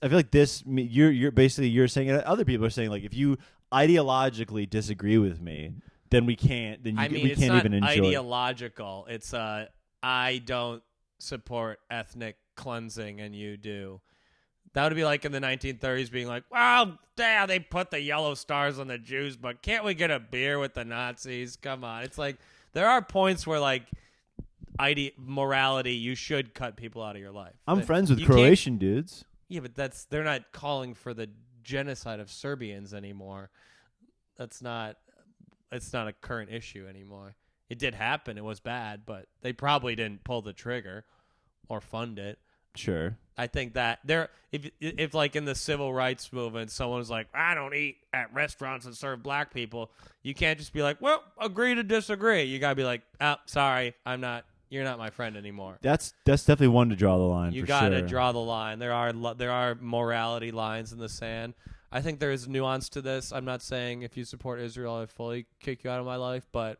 you're saying it, other people are saying like if you ideologically disagree with me, then we can't even enjoy. It's not ideological. It's I don't support ethnic cleansing and you do. That would be like in the 1930s being like, well, damn, they put the yellow stars on the Jews, but can't we get a beer with the Nazis? Come on. It's like there are points where like morality, you should cut people out of your life. I'm friends with Croatian dudes. Yeah, but they're not calling for the genocide of Serbians anymore. It's not a current issue anymore. It did happen. It was bad, but they probably didn't pull the trigger or fund it. Sure. I think that if like in the civil rights movement, someone's like, I don't eat at restaurants that serve black people, you can't just be like, well, agree to disagree. You gotta be like, oh, sorry, you're not my friend anymore. That's definitely one to draw the line. You gotta draw the line. There are morality lines in the sand. I think there is nuance to this. I'm not saying if you support Israel, I fully kick you out of my life, but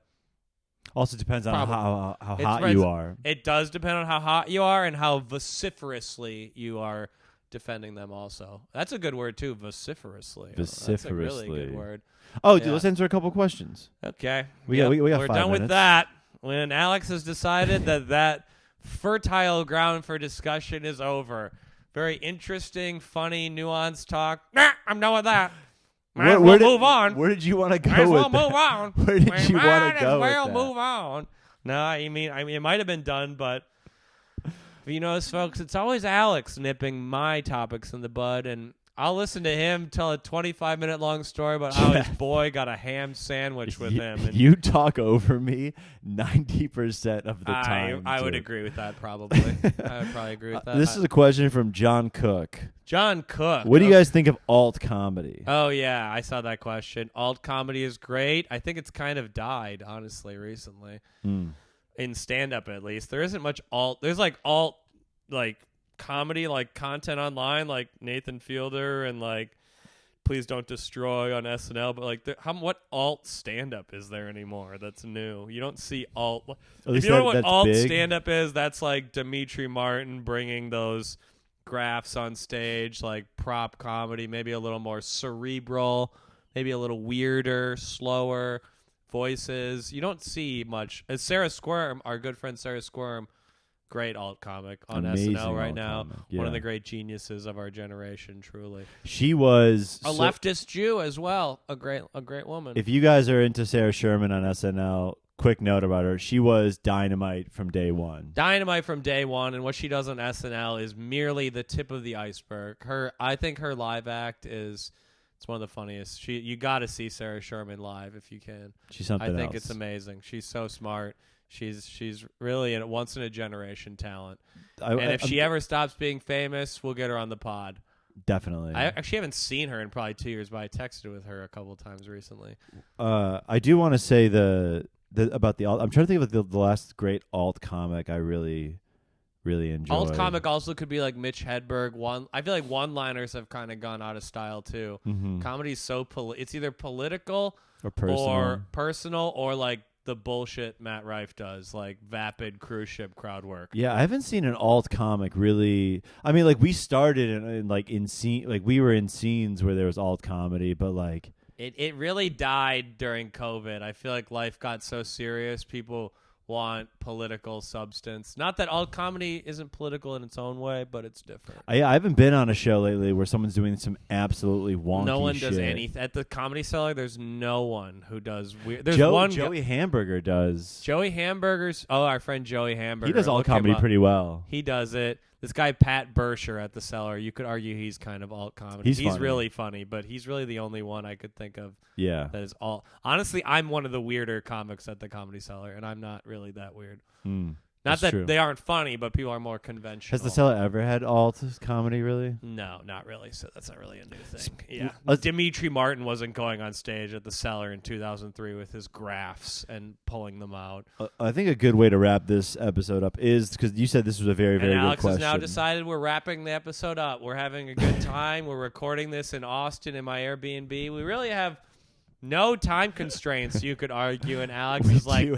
also depends on how hot you are. It does depend on how hot you are and how vociferously you are defending them also. That's a good word too, vociferously. That's a really good word. Oh, dude, let's answer a couple questions. Okay. We got We're 5 done minutes. with that. When Alex has decided that fertile ground for discussion is over. Very interesting, funny, nuanced talk. Nah, I'm done with that. Move on. Move on. Move on. Where did you want to go with that? Move on. No, I mean, it might have been done, but you notice, folks, it's always Alex nipping my topics in the bud, and I'll listen to him tell a 25-minute long story about how his boy got a ham sandwich with him. And you talk over me 90% of the time. I would agree with that, probably. I would probably agree with that. This is a question from John Cook. John Cook. What do you guys think of alt comedy? Oh, yeah, I saw that question. Alt comedy is great. I think it's kind of died, honestly, recently. In stand-up, at least. There isn't much alt. There's like alt, like comedy, like content online, like Nathan Fielder and like Please Don't Destroy on SNL. But like, what alt stand-up is there anymore that's new? You don't see alt. If you know what alt stand-up is, that's like Dimitri Martin bringing those graphs on stage, like prop comedy, maybe a little more cerebral, maybe a little weirder, slower voices. You don't see much. Sarah Squirm, our good friend Sarah Squirm, great alt comic on SNL right now. Yeah. One of the great geniuses of our generation, truly. She was a leftist Jew as well. A great woman. If you guys are into Sarah Sherman on SNL, quick note about her. She was dynamite from day one. Dynamite from day one, and what she does on SNL is merely the tip of the iceberg. I think her live act it's one of the funniest. You got to see Sarah Sherman live if you can. She's something else. I think it's amazing. She's so smart. She's really a once in a generation talent. If she ever stops being famous, we'll get her on the pod. Definitely. I actually haven't seen her in probably 2 years, but I texted with her a couple of times recently. I do want to say about the alt. I'm trying to think of the last great alt comic I really enjoyed. Alt comic also could be like Mitch Hedberg. I feel like one-liners have kind of gone out of style too. Comedy's so it's either political or personal or like the bullshit Matt Rife does, like vapid cruise ship crowd work. Yeah, I haven't seen an alt comic really. I mean, like we started we were in scenes where there was alt comedy, but like it really died during COVID. I feel like life got so serious. People want political substance. Not that alt comedy isn't political in its own way, but it's different. I haven't been on a show lately where someone's doing some absolutely wonky No one shit. does anything. At the Comedy Cellar, there's no one who does weird. There's Joey Hamburger does. Joey Hamburger's. Oh, our friend Joey Hamburger. He does alt comedy pretty well. He does it. This guy, Pat Bersher at the Cellar, you could argue he's kind of alt comedy. He's really funny, but he's really the only one I could think of that is alt. Honestly, I'm one of the weirder comics at the Comedy Cellar, and I'm not really that weird. Not that true. They aren't funny, but people are more conventional. Has the Cellar ever had alt comedy, really? No, not really. So that's not really a new thing. Yeah. Dimitri Martin wasn't going on stage at the Cellar in 2003 with his graphs and pulling them out. I think a good way to wrap this episode up is, because you said this was a very, very good question. Alex has now decided we're wrapping the episode up. We're having a good time. We're recording this in Austin in my Air BnB. We really have no time constraints, you could argue, and Alex is like,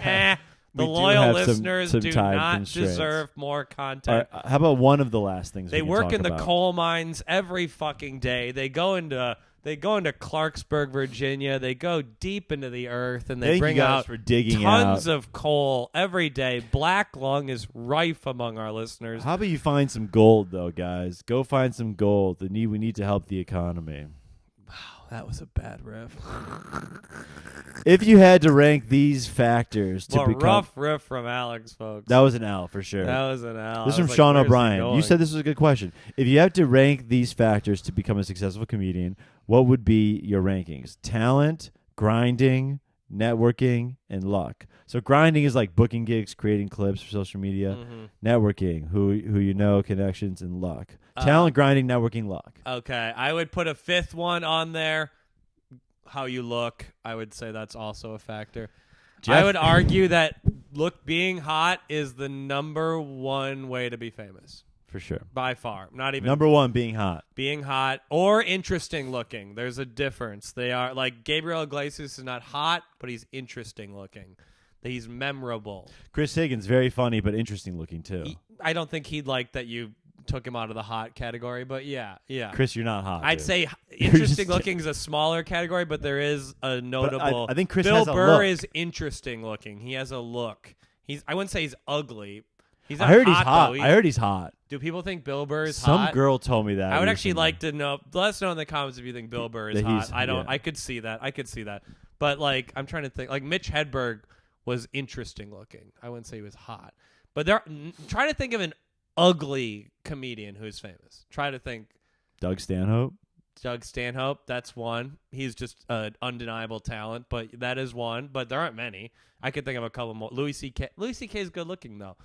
the loyal listeners do not deserve more content. Right, how about one of the last things they work in the coal mines every fucking day. They go into Clarksburg, Virginia. They go deep into the earth, and they bring out tons of coal every day. Black lung is rife among our listeners. How about you find some gold, though, guys? Go find some gold. We need to help the economy. Wow, that was a bad riff. If you had to rank these factors to become... rough riff from Alex, folks. That was an L, for sure. That was an L. This is from Sean O'Brien. You said this was a good question. If you had to rank these factors to become a successful comedian, what would be your rankings? Talent, grinding, networking, and luck. So grinding is like booking gigs, creating clips for social media. Networking, who you know, connections, and luck. Talent, grinding, networking, luck. Okay, I would put a fifth one on there. How you look, I would say that's also a factor. I would argue that being hot is the number one way to be famous. For sure. By far. Not even number one, being hot. Being hot or interesting looking. There's a difference. They are like Gabriel Iglesias is not hot, but he's interesting looking. He's memorable. Chris Higgins, very funny, but interesting looking too. I don't think he'd like that you took him out of the hot category, but yeah. Chris, you're not hot. I'd say interesting looking is a smaller category, but there is a notable. I think Chris Bill has a Burr look. is interesting looking. He has a look. I wouldn't say he's ugly. He's not I heard hot, he's hot. though. I heard he's hot. Do people think Bill Burr is Some hot? Some girl told me that. I would recently. actually like to know. Let us know in the comments if you think Bill Burr is hot. I don't. Yeah. I could see that. But like, I'm trying to think. Like Mitch Hedberg was interesting looking. I wouldn't say he was hot. But try to think of an ugly comedian who's famous. Try to think. Doug Stanhope. That's one. He's just an undeniable talent, but that is one. But there aren't many. I could think of a couple more. Louis C.K. Louis C.K. is good looking though.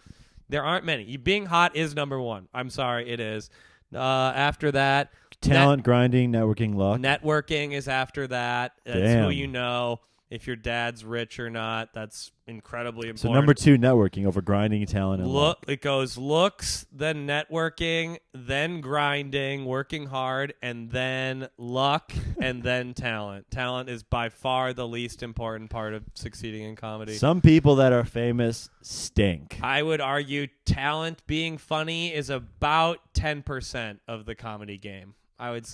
There aren't many. Being hot is number one. I'm sorry, it is. After that, talent, grinding, networking, luck. Networking is after that. That's who you know. If your dad's rich or not, that's incredibly important. So number two, networking over grinding, talent, and luck. It goes looks, then networking, then grinding, working hard, and then luck, and then talent. Talent is by far the least important part of succeeding in comedy. Some people that are famous stink. I would argue talent, being funny, is about 10% of the comedy game. I would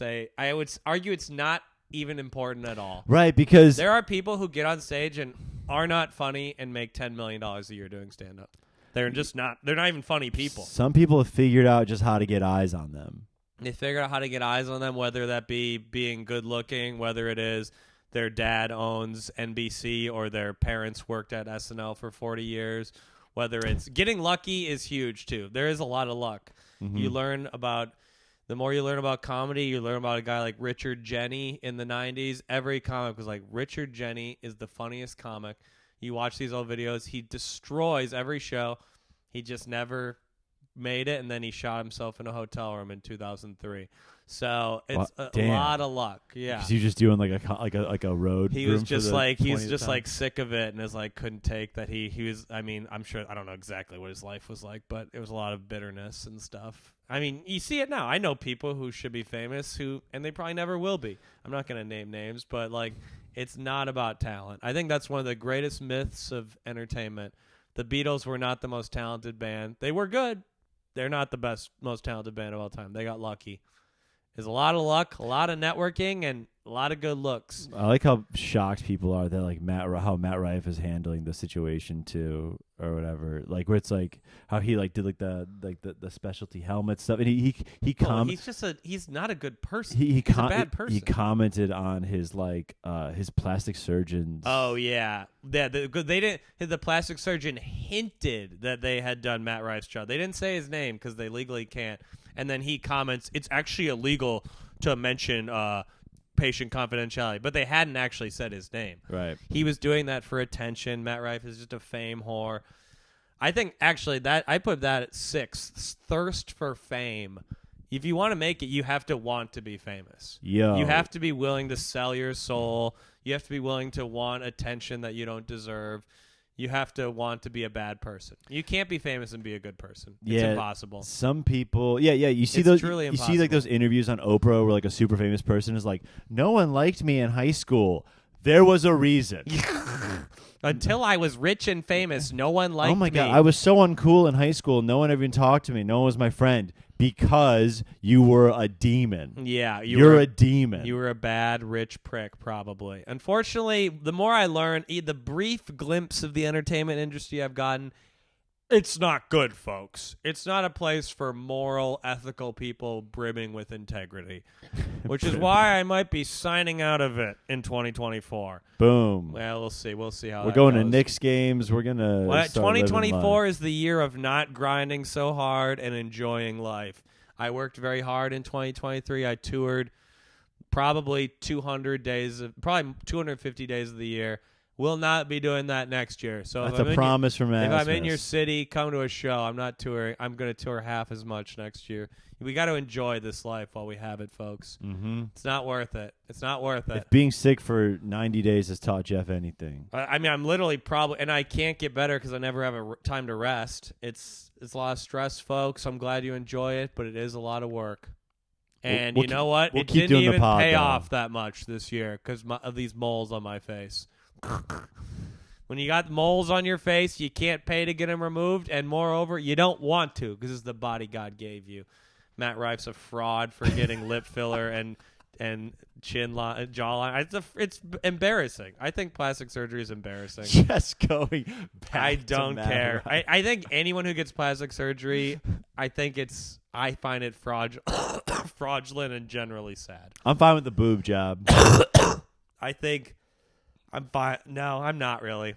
argue it's not even important at all. Right, because there are people who get on stage and are not funny and make $10 million a year doing stand-up. They're not even funny people. Some people have figured out just how to get eyes on them. They figure out how to get eyes on them, whether that be being good looking, whether it is their dad owns NBC or their parents worked at SNL for 40 years, whether it's getting lucky is huge too. There is a lot of luck. Mm-hmm. The more you learn about comedy, you learn about a guy like Richard Jeni in the 90s. Every comic was like, Richard Jeni is the funniest comic. You watch these old videos, he destroys every show. He just never made it, and then he shot himself in a hotel room in 2003. So it's a Damn. lot of luck. Yeah. Because you're just doing like a road. He was room just for the he was 20th just time? like sick of it and is like couldn't take that he was. I mean, I'm sure I don't know exactly what his life was like, but it was a lot of bitterness and stuff. I mean, you see it now. I know people who should be famous and they probably never will be. I'm not going to name names, but like it's not about talent. I think that's one of the greatest myths of entertainment. The Beatles were not the most talented band. They were good. They're not the most talented band of all time. They got lucky. There's a lot of luck, a lot of networking, and a lot of good looks. I like how shocked people are that like how Matt Rife is handling the situation too, or whatever. Like where it's like how he like did like the specialty helmet stuff, and he's not a good person. He's a bad person. He commented on his like his plastic surgeons. Oh yeah, the plastic surgeon hinted that they had done Matt Rife's job. They didn't say his name because they legally can't. And then he comments, it's actually illegal to mention patient confidentiality, but they hadn't actually said his name. Right. He was doing that for attention. Matt Rife is just a fame whore. I think actually that I put that at 6. Thirst for fame. If you want to make it, you have to want to be famous. Yo. You have to be willing to sell your soul. You have to be willing to want attention that you don't deserve. You have to want to be a bad person. You can't be famous and be a good person. It's impossible. Some people, you see it's truly you see like those interviews on Oprah where like a super famous person is like, no one liked me in high school. There was a reason. Until I was rich and famous, no one liked me. Oh my God, I was so uncool in high school. No one even talked to me. No one was my friend because you were a demon. Yeah, you're a demon. You were a bad rich prick, probably. Unfortunately, the more I learn, the brief glimpse of the entertainment industry I've gotten, it's not good, folks. It's not a place for moral, ethical people brimming with integrity, which is why I might be signing out of it in 2024. Boom. Well, we'll see. We'll see how we're that going goes. to Knicks games. We're going to 2024 is the year of not grinding so hard and enjoying life. I worked very hard in 2023. I toured probably 250 days of the year. We'll not be doing that next year. So that's a promise from Asmus. If I'm in your city, come to a show. I'm not touring. I'm going to tour half as much next year. We got to enjoy this life while we have it, folks. Mm-hmm. It's not worth it. It's not worth it. If being sick for 90 days has taught Jeff anything. I mean, I'm literally and I can't get better because I never have time to rest. It's a lot of stress, folks. I'm glad you enjoy it, but it is a lot of work. And you know what? It didn't even pay off that much this year because of these moles on my face. When you got moles on your face, you can't pay to get them removed, and moreover, you don't want to because it's the body God gave you. Matt Rife's a fraud for getting lip filler and jawline. It's embarrassing. I think plastic surgery is embarrassing. Just going back. I don't care. I think anyone who gets plastic surgery, I find it fraudulent and generally sad. I'm fine with the boob job. I think I'm fine. No, I'm not really.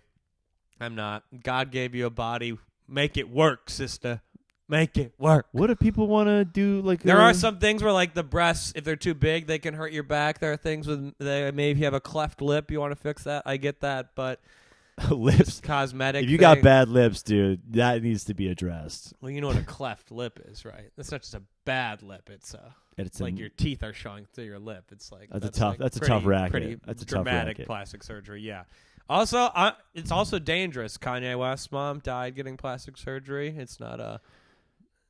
I'm not. God gave you a body. Make it work, sister. Make it work. What do people want to do? Like there are some things where, like the breasts, if they're too big, they can hurt your back. There are things with maybe if you have a cleft lip, you want to fix that. I get that, but lips, cosmetic. If you got bad lips, dude, that needs to be addressed. Well, you know what a cleft lip is, right? That's not just a bad lip. It's like your teeth are showing through your lip. It's like that's a tough racket. That's a dramatic tough racket. Plastic surgery. Yeah. Also, it's also dangerous. Kanye West's mom died getting plastic surgery. It's not a.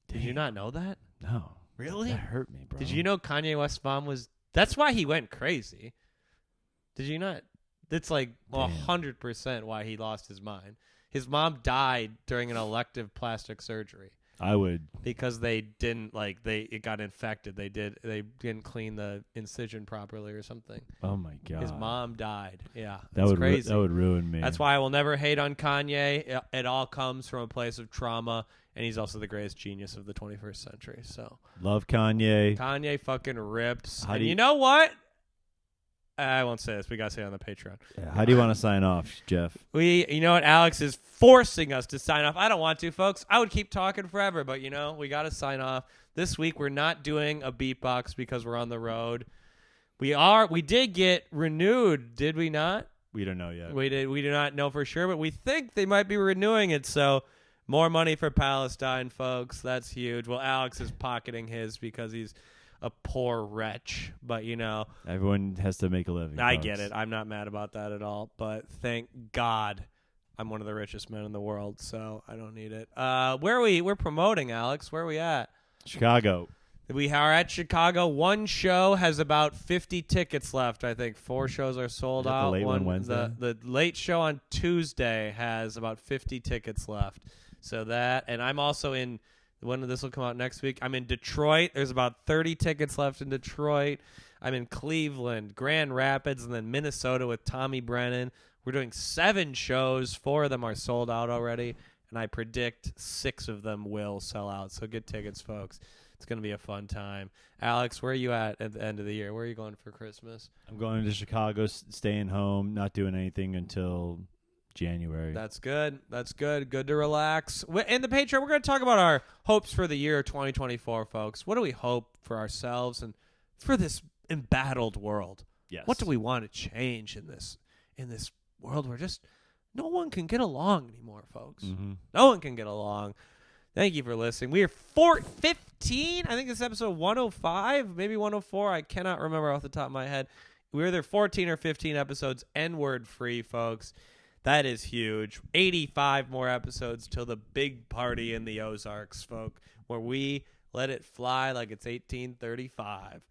Did you not know that? No. Really? That hurt me, bro. Did you know Kanye West's mom was? That's why he went crazy. Did you not? That's like 100% why he lost his mind. His mom died during an elective plastic surgery. I would because they didn't it got infected. They didn't clean the incision properly or something. Oh my God. His mom died. Yeah. That would crazy. That would ruin me. That's why I will never hate on Kanye. It all comes from a place of trauma, and he's also the greatest genius of the 21st century. So love Kanye. Kanye fucking rips. And you know what? I won't say this. We got to say it on the Patreon. Yeah, how do you want to sign off, Jeff? You know what? Alex is forcing us to sign off. I don't want to, folks. I would keep talking forever, but, we got to sign off. This week, we're not doing a beatbox because we're on the road. We did get renewed, did we not? We don't know yet. We do not know for sure, but we think they might be renewing it, so more money for Palestine, folks. That's huge. Well, Alex is pocketing his because he's a poor wretch. But, everyone has to make a living. I folks. get it. I'm not mad about that at all. But thank God I'm one of the richest men in the world, so I don't need it. We're promoting, Alex. Where are we at? Chicago. We are at Chicago. One show has about 50 tickets left, I think. 4 shows are sold out. The late one Wednesday? The late show on Tuesday has about 50 tickets left. So that, and I'm also in, when this will come out next week, I'm in Detroit. There's about 30 tickets left in Detroit. I'm in Cleveland, Grand Rapids, and then Minnesota with Tommy Brennan. We're doing 7 shows. 4 of them are sold out already, and I predict 6 of them will sell out. So get tickets, folks. It's going to be a fun time. Alex, where are you at the end of the year? Where are you going for Christmas? I'm going to Chicago, staying home, not doing anything until January. That's good. That's good. Good to relax. In the Patreon, we're going to talk about our hopes for the year 2024, folks. What do we hope for ourselves and for this embattled world? Yes. What do we want to change in this world where just no one can get along anymore, folks? Mm-hmm. No one can get along. Thank you for listening. We are 15. I think this is episode 105, maybe 104. I cannot remember off the top of my head. We're either 14 or 15 episodes N-word free, folks. That is huge. 85 more episodes till the big party in the Ozarks, folks, where we let it fly like it's 1835.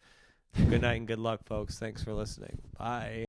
Good night and good luck, folks. Thanks for listening. Bye.